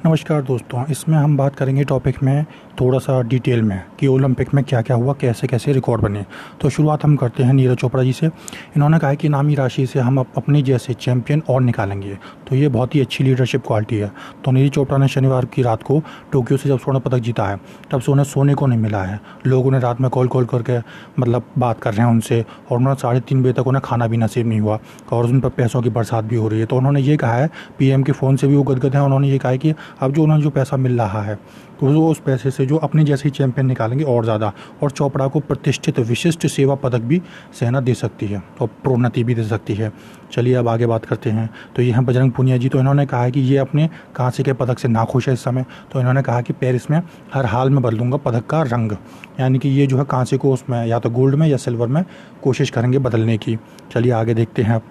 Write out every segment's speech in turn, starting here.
नमस्कार दोस्तों, इसमें हम बात करेंगे टॉपिक में थोड़ा सा डिटेल में कि ओलंपिक में क्या क्या हुआ, कैसे कैसे रिकॉर्ड बने। तो शुरुआत हम करते हैं नीरज चोपड़ा जी से। इन्होंने कहा है कि नामी राशि से हम अपने जैसे चैंपियन और निकालेंगे। तो ये बहुत ही अच्छी लीडरशिप क्वालिटी है। तो नीरज चोपड़ा ने शनिवार की रात को टोक्यो से जब स्वर्ण पदक जीता है तब से उन्हें सोने को नहीं मिला है। लोग उन्हें रात में कॉल करके बात कर रहे हैं उनसे, और उन्हें 3:30 बजे तक उन्हें खाना भी नसीब नहीं हुआ और उन पर पैसों की बरसात भी हो रही है। तो उन्होंने ये कहा है, पीएम के फ़ोन से भी वो गदगद हैं। उन्होंने ये कहा है कि अब जो उन्हें जो पैसा मिल रहा है तो वो उस पैसे से जो अपने जैसे ही चैंपियन निकालेंगे और ज़्यादा, और चोपड़ा को प्रतिष्ठित विशिष्ट सेवा पदक भी सेना दे सकती है और प्रोन्नति भी दे सकती है। चलिए अब आगे बात करते हैं। तो ये हैं बजरंग पूनिया जी। तो इन्होंने कहा है कि ये अपने कांसे के पदक से नाखुश है इस समय। तो इन्होंने कहा कि पेरिस में हर हाल में बदलूंगा पदक का रंग, यानी कि ये जो है कांसे को उसमें या तो गोल्ड में या सिल्वर में कोशिश करेंगे बदलने की। चलिए आगे देखते हैं।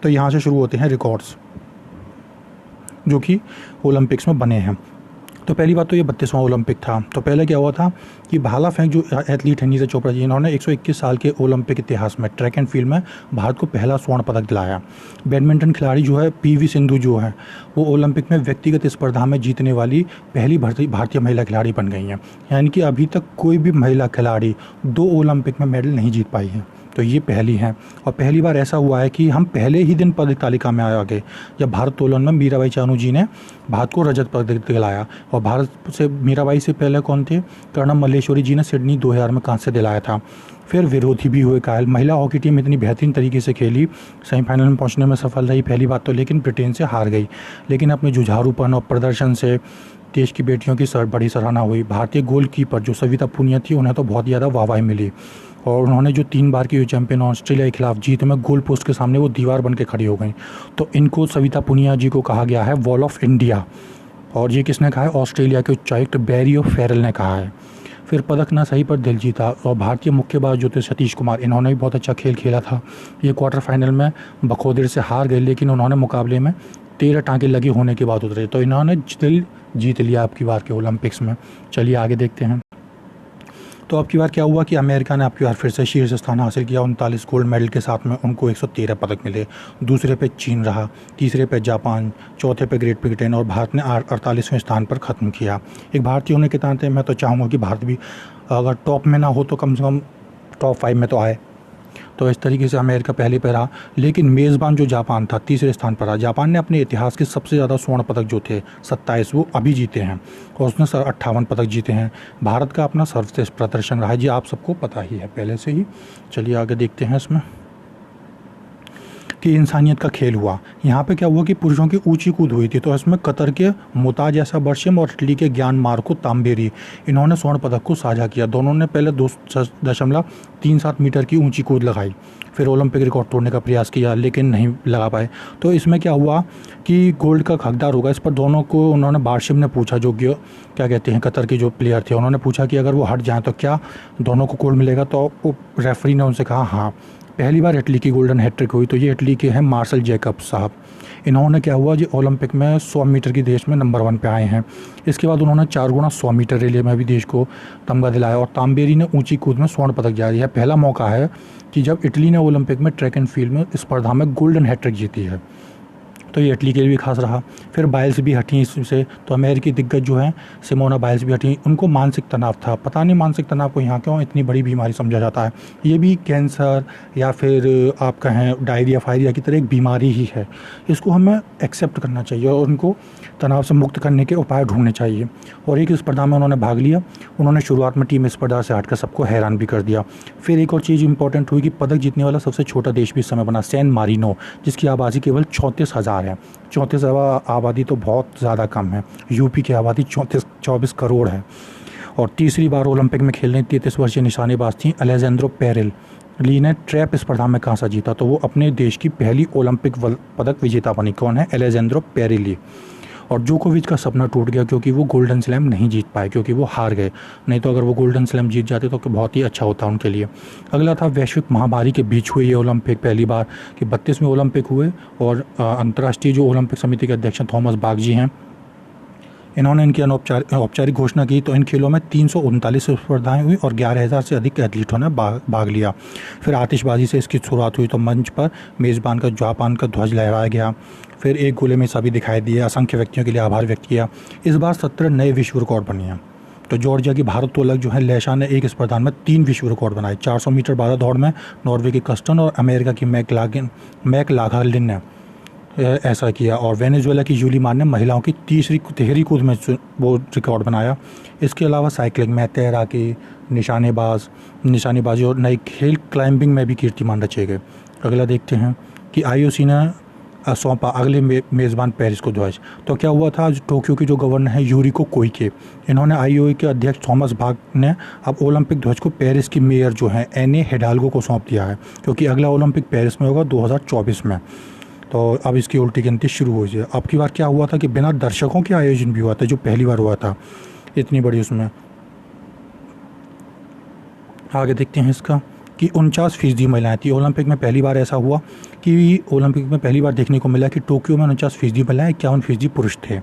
तो यहाँ से शुरू होते हैं रिकॉर्ड्स जो कि ओलंपिक्स में बने हैं। तो पहली बात तो ये 32वां ओलंपिक था। तो पहले क्या हुआ था कि भाला फेंक जो एथलीट है नीरज चोपड़ा जी, इन्होंने 121 साल के ओलंपिक इतिहास में ट्रैक एंड फील्ड में भारत को पहला स्वर्ण पदक दिलाया। बैडमिंटन खिलाड़ी जो है पीवी सिंधु जो है वो ओलंपिक में व्यक्तिगत स्पर्धा में जीतने वाली पहली भारतीय महिला खिलाड़ी बन गई हैं। यानी कि अभी तक कोई भी महिला खिलाड़ी 2 ओलंपिक में मेडल नहीं जीत पाई है, तो ये पहली हैं। और पहली बार ऐसा हुआ है कि हम पहले ही दिन पदक तालिका में आए गए जब भारोत्तोलन में मीराबाई चानू जी ने भारत को रजत पदक दिलाया। और भारत से मीराबाई से पहले कौन थे? कर्णम मल्लेश्वरी जी ने सिडनी 2000 में कांस्य दिलाया था। फिर विरोधी भी हुए कायल। महिला हॉकी टीम इतनी बेहतरीन तरीके से खेली, सेमीफाइनल में पहुंचने में सफल रही पहली बात तो, लेकिन ब्रिटेन से हार गई। लेकिन अपने जुझारूपन और प्रदर्शन से देश की बेटियों की बड़ी सराहना हुई। भारतीय गोलकीपर जो सविता पुनिया थी उन्हें तो बहुत ज़्यादा वाहवाही मिली, और उन्होंने जो 3 बार की चैंपियन ऑस्ट्रेलिया के खिलाफ जीत में गोल पोस्ट के सामने वो दीवार बन के खड़ी हो गई। तो इनको सविता पुनिया जी को कहा गया है वॉल ऑफ इंडिया। और ये किसने कहा है? ऑस्ट्रेलिया के उच्चायुक्त बैरी फेरल ने कहा है। फिर पदक ना सही पर दिल जीता। और भारतीय मुक्केबाज जो थे सतीश कुमार, इन्होंने भी बहुत अच्छा खेल खेला था। ये क्वार्टर फाइनल में बखोदिर से हार गए, लेकिन उन्होंने मुकाबले में 13 टाँके लगे होने के बाद उतरे। तो इन्होंने दिल जीत लिया अब की बार के ओलंपिक्स में। चलिए आगे देखते हैं। तो अब की बार क्या हुआ कि अमेरिका ने अब की बार फिर से शीर्ष स्थान हासिल किया। 39 गोल्ड मेडल के साथ में उनको 113 पदक मिले। दूसरे पे चीन रहा, तीसरे पे जापान, चौथे पे ग्रेट ब्रिटेन, और भारत ने 48वें स्थान पर ख़त्म किया। एक भारतीय होने के नाते मैं तो चाहूँगा कि भारत भी अगर टॉप में ना हो तो कम से कम टॉप 5 में तो आए। तो इस तरीके से अमेरिका पहले पे रहा, लेकिन मेज़बान जो जापान था तीसरे स्थान पर रहा। जापान ने अपने इतिहास के सबसे ज़्यादा स्वर्ण पदक जो थे 27 वो अभी जीते हैं, और उसने 58 पदक जीते हैं। भारत का अपना सर्वश्रेष्ठ प्रदर्शन रहा है, जी आप सबको पता ही है पहले से ही। चलिए आगे देखते हैं इसमें कि इंसानियत का खेल हुआ। यहाँ पे क्या हुआ कि पुरुषों की ऊंची कूद हुई थी। तो इसमें कतर के मुताज ऐसा बर्शिम और इटली के ज्ञान मार्को ताम्बेरी, इन्होंने स्वर्ण पदक को साझा किया। दोनों ने पहले 2.37 मीटर की ऊंची कूद लगाई, फिर ओलंपिक रिकॉर्ड तोड़ने का प्रयास किया लेकिन नहीं लगा पाए। तो इसमें क्या हुआ कि गोल्ड का हकदार होगा इस पर दोनों को। उन्होंने बार्शिम ने पूछा, जो क्या कहते हैं कतर के जो प्लेयर थे, उन्होंने पूछा कि अगर वो हट जाएँ तो क्या दोनों को गोल्ड मिलेगा? तो रेफरी ने उनसे कहा हाँ। पहली बार इटली की गोल्डन हैट्रिक हुई। तो ये इटली के हैं मार्शल जैकब साहब। इन्होंने क्या हुआ जी ओलंपिक में 100 मीटर की देश में नंबर 1 पे आए हैं। इसके बाद उन्होंने 4 गुना 100 मीटर रिले में भी देश को तमगा दिलाया। और ताम्बेरी ने ऊंची कूद में स्वर्ण पदक जारी है। पहला मौका है कि जब इटली ने ओलंपिक में ट्रैक एंड फील्ड में स्पर्धा में गोल्डन हैट्रिक जीती है। तो ये इटली के लिए भी खास रहा। फिर बाइल्स भी हटी इससे। तो अमेरिकी दिग्गज जो हैं सिमोना बाइल्स भी हटी। उनको मानसिक तनाव था, पता नहीं मानसिक तनाव को यहाँ क्यों इतनी बड़ी बीमारी समझा जाता है। ये भी कैंसर या फिर आप कहें डायरिया फायरिया की तरह एक बीमारी ही है। इसको हमें एक्सेप्ट करना चाहिए और उनको तनाव से मुक्त करने के उपाय ढूंढने चाहिए। और एक स्पर्धा में उन्होंने भाग लिया। उन्होंने शुरुआत में टीम स्पर्धा से हटकर सबको हैरान भी कर दिया। फिर एक और चीज़ इंपॉर्टेंट हुई कि पदक जीतने वाला सबसे छोटा देश भी इस समय बना, सैन मारिनो, जिसकी आबादी केवल 34,000 है। 34 आबादी तो बहुत ज़्यादा कम है। यूपी की आबादी 24 करोड़ है। और तीसरी बार ओलंपिक में खेलने 33 वर्षीय निशानेबाज थी अलेजेंद्रो पेरेल ली ने ट्रैप स्पर्धा में कांसा जीता। तो वो अपने देश की पहली ओलंपिक पदक विजेता बनी। कौन है? अलेजेंद्रो पेरेली। और जोकोविच का सपना टूट गया क्योंकि वो गोल्डन स्लैम नहीं जीत पाए, क्योंकि वो हार गए। नहीं तो अगर वो गोल्डन स्लैम जीत जाते तो बहुत ही अच्छा होता उनके लिए। अगला था वैश्विक महामारी के बीच हुए ये ओलंपिक। पहली बार कि 32वें ओलंपिक हुए। और अंतर्राष्ट्रीय जो ओलंपिक समिति के अध्यक्ष थॉमस बाग जी हैं, इन्होंने इनकी औपचारिक घोषणा की तो इन खेलों में 339 स्पर्धाएं हुई और 11,000 से अधिक एथलीटों ने भाग लिया। फिर आतिशबाजी से इसकी शुरुआत हुई तो मंच पर मेज़बान का जापान का ध्वज लहराया गया। फिर एक गोले में सभी दिखाई दिए। असंख्य व्यक्तियों के लिए आभार व्यक्त किया। इस बार 17 नए विश्व रिकॉर्ड बने हैं। तो जॉर्जिया की भारोत्तोलक जो है लेशा ने एक स्पर्धा में 3 विश्व रिकॉर्ड बनाए। 400 मीटर बारह दौड़ में नॉर्वे की कस्टन और अमेरिका की मैकलागलिन ने ऐसा किया। और वेनेजुएला की जूली मान ने महिलाओं की तिहरी कूद में वो रिकॉर्ड बनाया। इसके अलावा साइकिलिंग में, तैराकी, निशानेबाजी और नई खेल क्लाइंबिंग में भी कीर्तिमान रचे गए। अगला देखते हैं कि IOC ने सौंपा अगले मेज़बान पेरिस को ध्वज। तो क्या हुआ था, टोक्यो की जो गवर्नर है यूरिको कोइके, इन्होंने IOC के अध्यक्ष थॉमस बाक ने अब ओलंपिक ध्वज को पेरिस की मेयर जो है एने हिडाल्गो को सौंप दिया है, क्योंकि अगला ओलंपिक पेरिस में होगा 2024 में। तो अब इसकी उल्टी गिनती शुरू हो गई। अब की बार क्या हुआ था कि बिना दर्शकों के आयोजन भी हुआ था, जो पहली बार हुआ था इतनी बड़ी उसमें। आगे देखते हैं इसका कि 49% महिलाएं थी। ओलंपिक में पहली बार ऐसा हुआ कि ओलंपिक में पहली बार देखने को मिला कि टोक्यो में 49% महिलाएं, 51% पुरुष थे।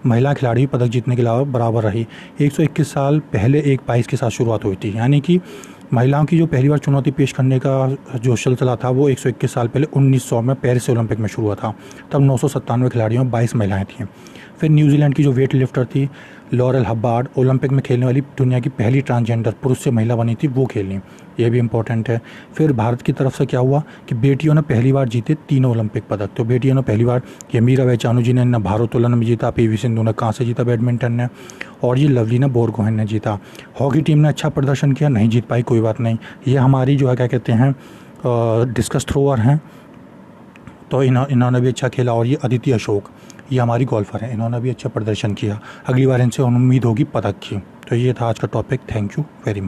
महिला खिलाड़ी पदक जीतने के अलावा बराबर रही। 121 साल पहले एक 22 के साथ शुरुआत हुई थी, यानी कि महिलाओं की जो पहली बार चुनौती पेश करने का जो सिलसिला था वो 121 साल पहले 1900 में पेरिस ओलंपिक में शुरू हुआ था। तब 997 खिलाड़ियों में 22 महिलाएं थीं। फिर न्यूजीलैंड की जो वेट लिफ्टर थी लॉरेल हब्बार्ड, ओलंपिक में खेलने वाली दुनिया की पहली ट्रांसजेंडर पुरुष से महिला बनी थी, वो खेलनी, ये भी इम्पोर्टेंट है। फिर भारत की तरफ से क्या हुआ कि बेटियों ने पहली बार जीते 3 ओलंपिक पदक। तो बेटियों ने पहली बार, ये मीराबाई चानू जी ने भारोत्तोलन में जीता, PV सिंधु ने कांस्य जीता बैडमिंटन ने, और ये लवलीना बोरगोहेन ने जीता। हॉकी टीम ने अच्छा प्रदर्शन किया, नहीं जीत पाई, कोई बात नहीं। ये हमारी जो है क्या कहते हैं डिस्कस थ्रोअर हैं, तो इन्होंने भी अच्छा खेला। और ये अदिति अशोक, ये हमारी गोल्फर हैं, इन्होंने भी अच्छा प्रदर्शन किया। अगली बार इनसे उम्मीद होगी पदक की। तो ये था आज का topic. Thank you very much.